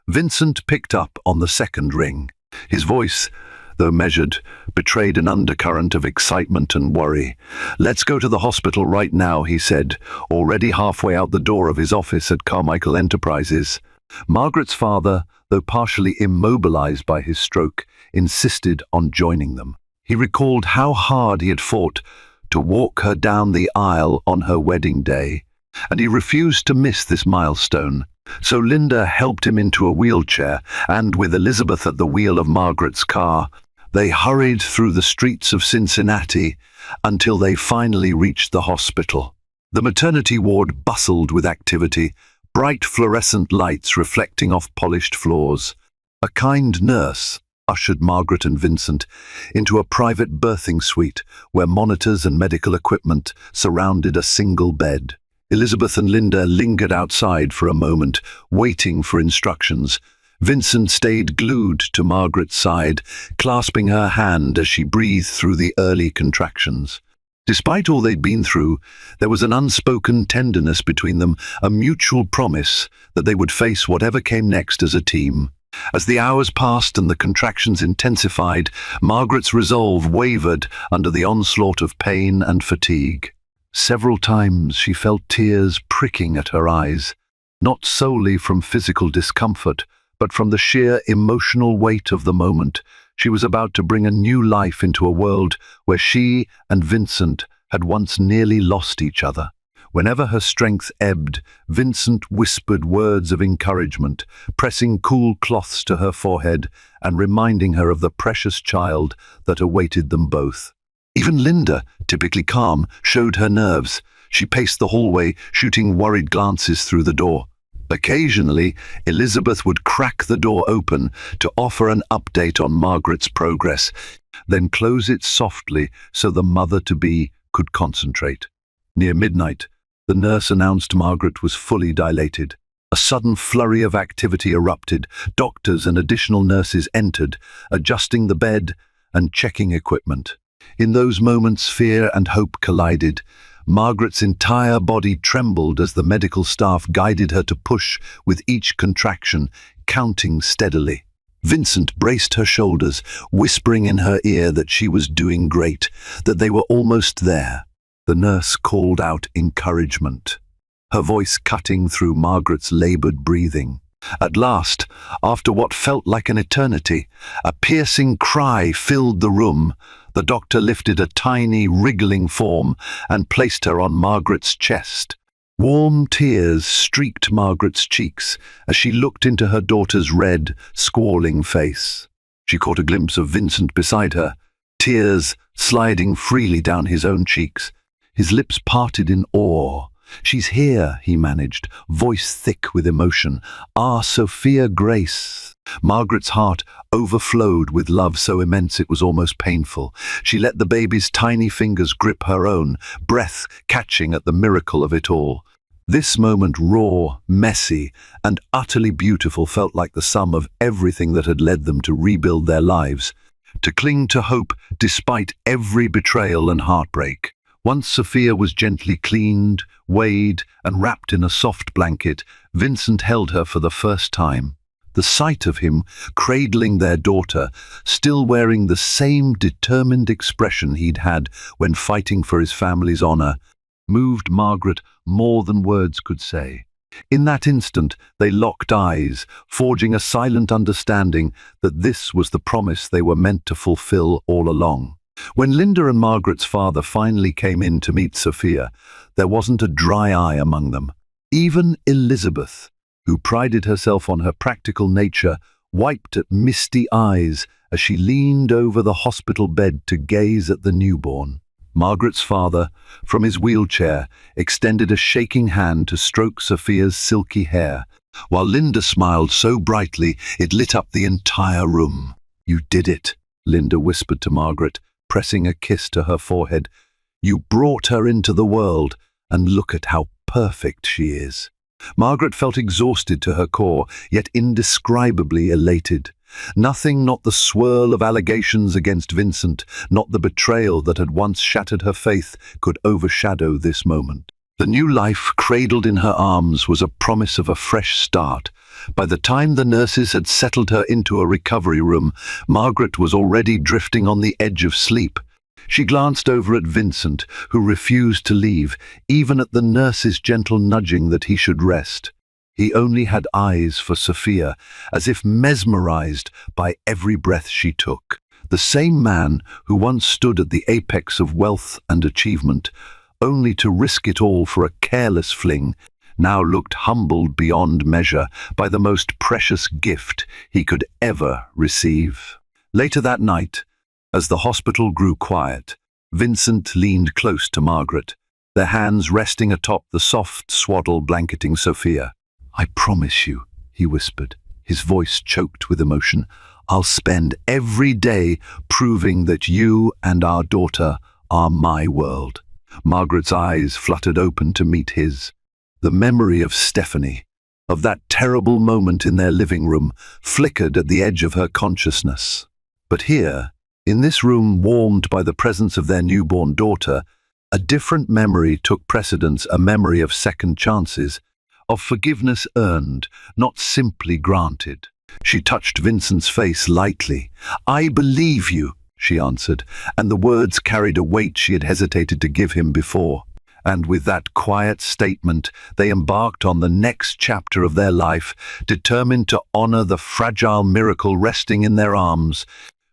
Vincent picked up on the second ring. His voice, though measured, betrayed an undercurrent of excitement and worry. "Let's go to the hospital right now," he said, already halfway out the door of his office at Carmichael Enterprises. Margaret's father, though partially immobilized by his stroke, insisted on joining them. He recalled how hard he had fought to walk her down the aisle on her wedding day, and he refused to miss this milestone. So Linda helped him into a wheelchair, and with Elizabeth at the wheel of Margaret's car, they hurried through the streets of Cincinnati until they finally reached the hospital. The maternity ward bustled with activity, bright fluorescent lights reflecting off polished floors. A kind nurse ushered Margaret and Vincent into a private birthing suite where monitors and medical equipment surrounded a single bed. Elizabeth and Linda lingered outside for a moment, waiting for instructions. Vincent stayed glued to Margaret's side, clasping her hand as she breathed through the early contractions. Despite all they'd been through, there was an unspoken tenderness between them, a mutual promise that they would face whatever came next as a team. As the hours passed and the contractions intensified, Margaret's resolve wavered under the onslaught of pain and fatigue. Several times she felt tears pricking at her eyes, not solely from physical discomfort, but from the sheer emotional weight of the moment. She was about to bring a new life into a world where she and Vincent had once nearly lost each other. Whenever her strength ebbed, Vincent whispered words of encouragement, pressing cool cloths to her forehead and reminding her of the precious child that awaited them both. Even Linda, typically calm, showed her nerves. She paced the hallway, shooting worried glances through the door. Occasionally, Elizabeth would crack the door open to offer an update on Margaret's progress, then close it softly so the mother-to-be could concentrate. Near midnight, the nurse announced Margaret was fully dilated. A sudden flurry of activity erupted. Doctors and additional nurses entered, adjusting the bed and checking equipment. In those moments, fear and hope collided. Margaret's entire body trembled as the medical staff guided her to push with each contraction, counting steadily. Vincent braced her shoulders, whispering in her ear that she was doing great, that they were almost there. The nurse called out encouragement, her voice cutting through Margaret's labored breathing. At last, after what felt like an eternity, a piercing cry filled the room. The doctor lifted a tiny, wriggling form and placed her on Margaret's chest. Warm tears streaked Margaret's cheeks as she looked into her daughter's red, squalling face. She caught a glimpse of Vincent beside her, tears sliding freely down his own cheeks. His lips parted in awe. "She's here," he managed, voice thick with emotion. "Ah, Sophia Grace." Margaret's heart overflowed with love so immense it was almost painful. She let the baby's tiny fingers grip her own, breath catching at the miracle of it all. This moment, raw, messy, and utterly beautiful, felt like the sum of everything that had led them to rebuild their lives, to cling to hope despite every betrayal and heartbreak. Once Sophia was gently cleaned, weighed, and wrapped in a soft blanket, Vincent held her for the first time. The sight of him cradling their daughter, still wearing the same determined expression he'd had when fighting for his family's honor, moved Margaret more than words could say. In that instant, they locked eyes, forging a silent understanding that this was the promise they were meant to fulfill all along. When Linda and Margaret's father finally came in to meet Sophia, there wasn't a dry eye among them. Even Elizabeth, who prided herself on her practical nature, wiped at misty eyes as she leaned over the hospital bed to gaze at the newborn. Margaret's father, from his wheelchair, extended a shaking hand to stroke Sophia's silky hair, while Linda smiled so brightly it lit up the entire room. "You did it," Linda whispered to Margaret, pressing a kiss to her forehead. "You brought her into the world, and look at how perfect she is." Margaret felt exhausted to her core, yet indescribably elated. Nothing, not the swirl of allegations against Vincent, not the betrayal that had once shattered her faith, could overshadow this moment. The new life cradled in her arms was a promise of a fresh start. By the time the nurses had settled her into a recovery room, Margaret was already drifting on the edge of sleep. She glanced over at Vincent, who refused to leave, even at the nurse's gentle nudging that he should rest. He only had eyes for Sophia, as if mesmerized by every breath she took. The same man who once stood at the apex of wealth and achievement, only to risk it all for a careless fling, now looked humbled beyond measure by the most precious gift he could ever receive. Later that night, as the hospital grew quiet, Vincent leaned close to Margaret, their hands resting atop the soft swaddle blanketing Sophia. "I promise you," he whispered, his voice choked with emotion, "I'll spend every day proving that you and our daughter are my world." Margaret's eyes fluttered open to meet his. The memory of Stephanie, of that terrible moment in their living room, flickered at the edge of her consciousness. But here, in this room warmed by the presence of their newborn daughter, a different memory took precedence, a memory of second chances, of forgiveness earned, not simply granted. She touched Vincent's face lightly. "I believe you," she answered, and the words carried a weight she had hesitated to give him before. And with that quiet statement, they embarked on the next chapter of their life, determined to honor the fragile miracle resting in their arms,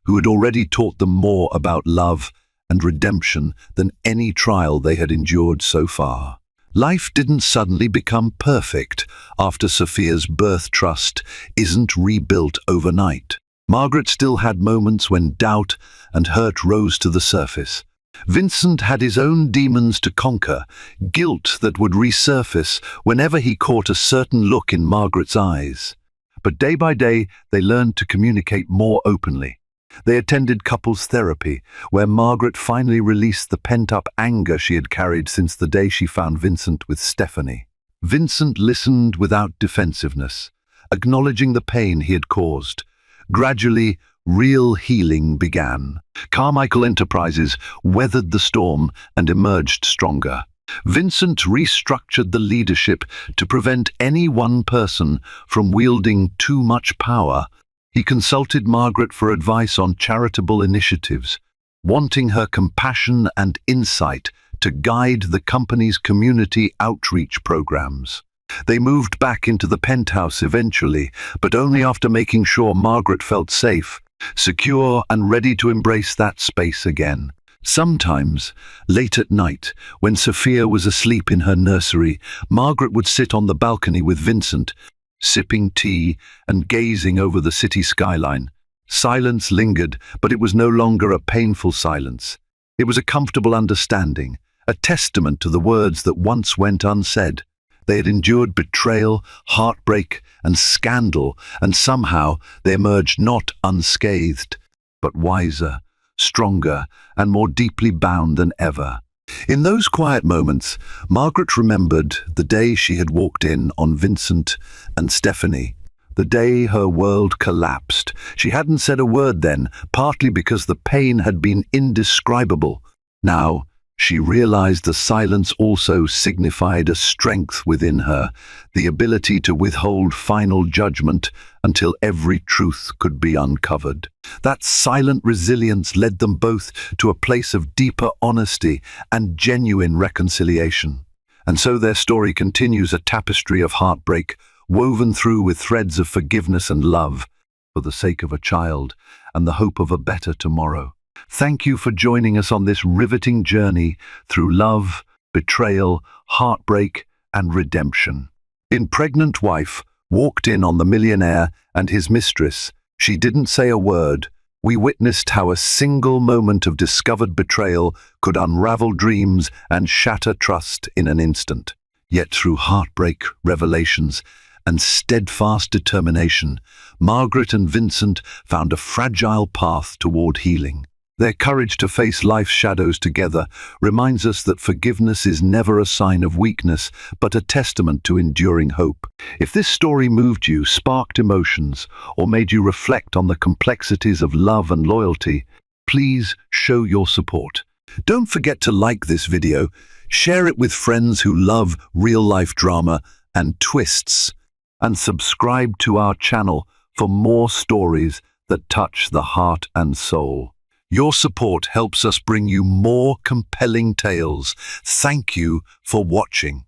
who had already taught them more about love and redemption than any trial they had endured so far. Life didn't suddenly become perfect after Sophia's birth. Trust isn't rebuilt overnight. Margaret still had moments when doubt and hurt rose to the surface. Vincent had his own demons to conquer, guilt that would resurface whenever he caught a certain look in Margaret's eyes. But day by day, they learned to communicate more openly. They attended couples therapy, where Margaret finally released the pent-up anger she had carried since the day she found Vincent with Stephanie. Vincent listened without defensiveness, acknowledging the pain he had caused. Gradually, real healing began. Carmichael Enterprises weathered the storm and emerged stronger. Vincent restructured the leadership to prevent any one person from wielding too much power. He consulted Margaret for advice on charitable initiatives, wanting her compassion and insight to guide the company's community outreach programs. They moved back into the penthouse eventually, but only after making sure Margaret felt safe, secure and ready to embrace that space again. Sometimes, late at night, when Sophia was asleep in her nursery, Margaret would sit on the balcony with Vincent, sipping tea and gazing over the city skyline. Silence lingered, but it was no longer a painful silence. It was a comfortable understanding, a testament to the words that once went unsaid. They had endured betrayal, heartbreak, and scandal, and somehow they emerged not unscathed, but wiser, stronger, and more deeply bound than ever. In those quiet moments, Margaret remembered the day she had walked in on Vincent and Stephanie. The day her world collapsed. She hadn't said a word then, partly because the pain had been indescribable. Now, she realized the silence also signified a strength within her, the ability to withhold final judgment until every truth could be uncovered. That silent resilience led them both to a place of deeper honesty and genuine reconciliation. And so their story continues, a tapestry of heartbreak, woven through with threads of forgiveness and love, for the sake of a child and the hope of a better tomorrow. Thank you for joining us on this riveting journey through love, betrayal, heartbreak, and redemption. In Pregnant Wife walked in on the millionaire and his mistress. She didn't say a word. We witnessed how a single moment of discovered betrayal could unravel dreams and shatter trust in an instant. Yet through heartbreak, revelations, and steadfast determination, Margaret and Vincent found a fragile path toward healing. Their courage to face life's shadows together reminds us that forgiveness is never a sign of weakness, but a testament to enduring hope. If this story moved you, sparked emotions, or made you reflect on the complexities of love and loyalty, please show your support. Don't forget to like this video, share it with friends who love real-life drama and twists, and subscribe to our channel for more stories that touch the heart and soul. Your support helps us bring you more compelling tales. Thank you for watching.